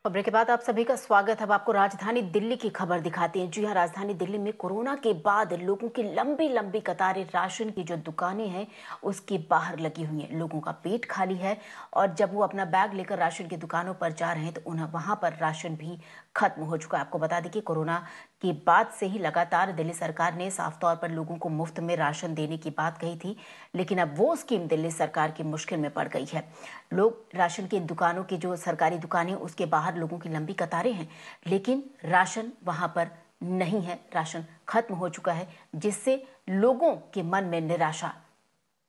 खबरों के बाद आप सभी का स्वागत है। अब आपको राजधानी दिल्ली की खबर दिखाते हैं। जी हां, राजधानी दिल्ली में कोरोना के बाद लोगों की लंबी लंबी कतारें राशन की जो दुकानें हैं उसके बाहर लगी हुई हैं। लोगों का पेट खाली है और जब वो अपना बैग लेकर राशन की दुकानों पर जा रहे हैं तो उन्हें वहां पर राशन भी खत्म हो चुका है। आपको बता दें कि कोरोना के बाद से ही लगातार दिल्ली सरकार ने साफ तौर पर लोगों को मुफ्त में राशन देने की बात कही थी, लेकिन अब वो स्कीम दिल्ली सरकार की मुश्किल में पड़ गई है। लोग राशन की दुकानों की जो सरकारी दुकानें उसके बाहर लोगों की लंबी कतारें हैं, लेकिन राशन वहां पर नहीं है। राशन खत्म हो चुका है, जिससे लोगों के मन में निराशा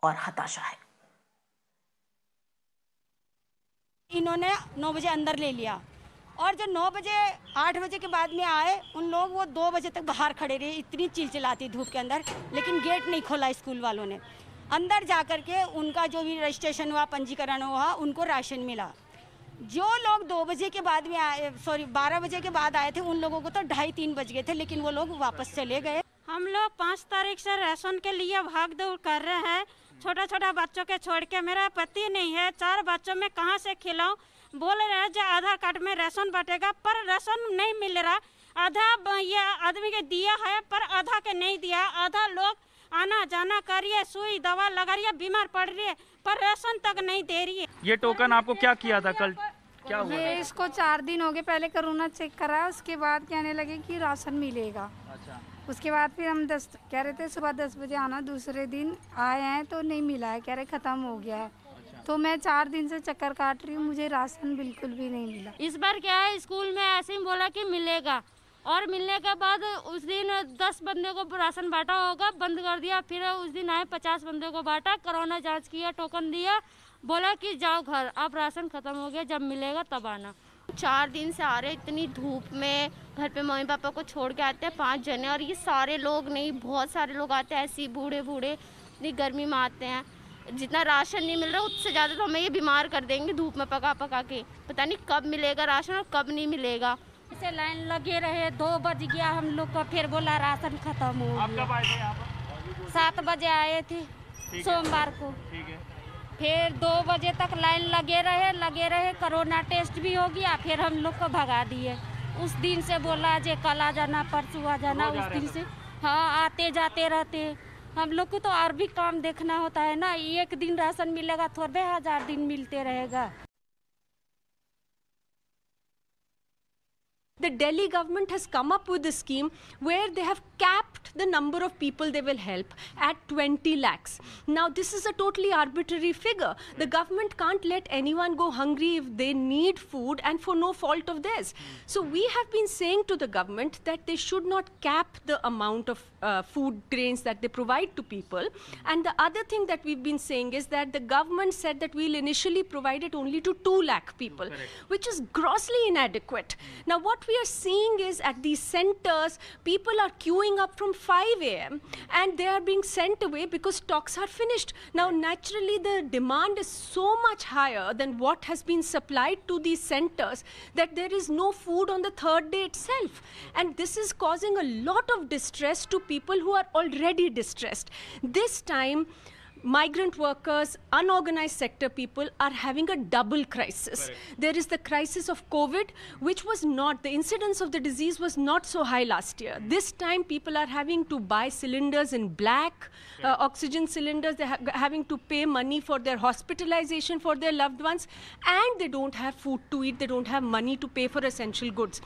और हताशा है। इन्होंने 9 बजे अंदर ले लिया और जो 9 बजे 8 बजे के बाद में आए उन लोग वो 2 बजे तक बाहर खड़े रहे। इतनी चिलचिलाती धूप के अंदर, लेकिन गेट नहीं खोला स्कूल वालों ने। अंदर जाकर के उनका जो भी रजिस्ट्रेशन हुआ, पंजीकरण हुआ, उनको राशन मिला। जो लोग 2 बजे के बाद में आए, 12 बजे के बाद आए थे, उन लोगों को तो 2:30-3 बज गए थे, लेकिन वो लोग वापस चले गए। हम लोग 5 तारीख से राशन के लिए भाग दौड़ कर रहे हैं। छोटा छोटा बच्चों के छोड़ के, मेरा पति नहीं है, 4 बच्चों में कहाँ से खिलाऊं। बोल रहे हैं जो आधार कार्ड में राशन बटेगा, पर राशन नहीं मिल रहा। आधा ये आदमी के दिया है पर आधा के नहीं दिया। आधा लोग आना जाना करिए, सुई दवा लगा रही है, बीमार पड़ रही है, पर राशन तक नहीं दे रही है। ये टोकन आपको क्या किया था कल, क्या हुआ? ये इसको 4 दिन हो गए। पहले कोरोना चेक कराया, उसके बाद कहने लगे कि राशन मिलेगा। अच्छा। उसके बाद फिर हम कह रहे थे सुबह 10 बजे आना। दूसरे दिन आए हैं तो नहीं मिला है, कह रहे ख़त्म हो गया है। अच्छा। तो मैं 4 दिन से चक्कर काट रही हूँ, मुझे राशन बिल्कुल भी नहीं मिला। इस बार क्या है, स्कूल में ऐसे ही बोला कि मिलेगा और मिलने के बाद उस दिन 10 बंदे को राशन बांटा होगा, बंद कर दिया। फिर उस दिन आए 50 बंदे को बांटा, कोरोना जांच किया, टोकन दिया, बोला कि जाओ घर, अब राशन खत्म हो गया, जब मिलेगा तब आना। 4 दिन से आ रहे, इतनी धूप में घर पे मम्मी पापा को छोड़ के आते हैं 5 जने, और ये सारे लोग नहीं, बहुत सारे लोग आते हैं ऐसे ही बूढ़े बूढ़े, इतनी गर्मी में आते हैं। जितना राशन नहीं मिल रहा उससे ज़्यादा तो हमें ये बीमार कर देंगे धूप में पका पका के। पता नहीं कब मिलेगा राशन और कब नहीं मिलेगा। इसे लाइन लगे रहे, 2 बज गया हम लोग को, फिर बोला राशन खत्म हो आप गया। कब आए थे यहाँ पर? 7 बजे आए थे सोमवार को। ठीक है। फिर 2 बजे तक लाइन लगे रहे, कोरोना टेस्ट भी हो गया, फिर हम लोग को भगा दिए। उस दिन से बोला जे कल आ जाना, परसों आ जाना। उस दिन से हाँ आते जाते रहते। हम लोग को तो और भी काम देखना होता है ना, एक दिन राशन मिलेगा थोड़े 1000 दिन मिलते रहेगा। The Delhi government has come up with a scheme where they have capped the number of people they will help at 20 lakhs. Now, this is a totally arbitrary figure. The government can't let anyone go hungry if they need food and for no fault of theirs. So, we have been saying to the government that they should not cap the amount of food grains that they provide to people. And the other thing that we've been saying is that the government said that we'll initially provide it only to 2 lakh people, which is grossly inadequate. Now, what we are seeing is at these centers, people are queuing up from 5 a.m. and they are being sent away because stocks are finished. Now, naturally, the demand is so much higher than what has been supplied to these centers that there is no food on the 3rd day itself. And this is causing a lot of distress to people who are already distressed. This time, migrant workers, unorganized sector people are having a double crisis. Correct. There is the crisis of COVID, which was not, the incidence of the disease was not so high last year. This time people are having to buy cylinders in black, oxygen cylinders, they're having to pay money for their hospitalization for their loved ones, and they don't have food to eat, they don't have money to pay for essential goods.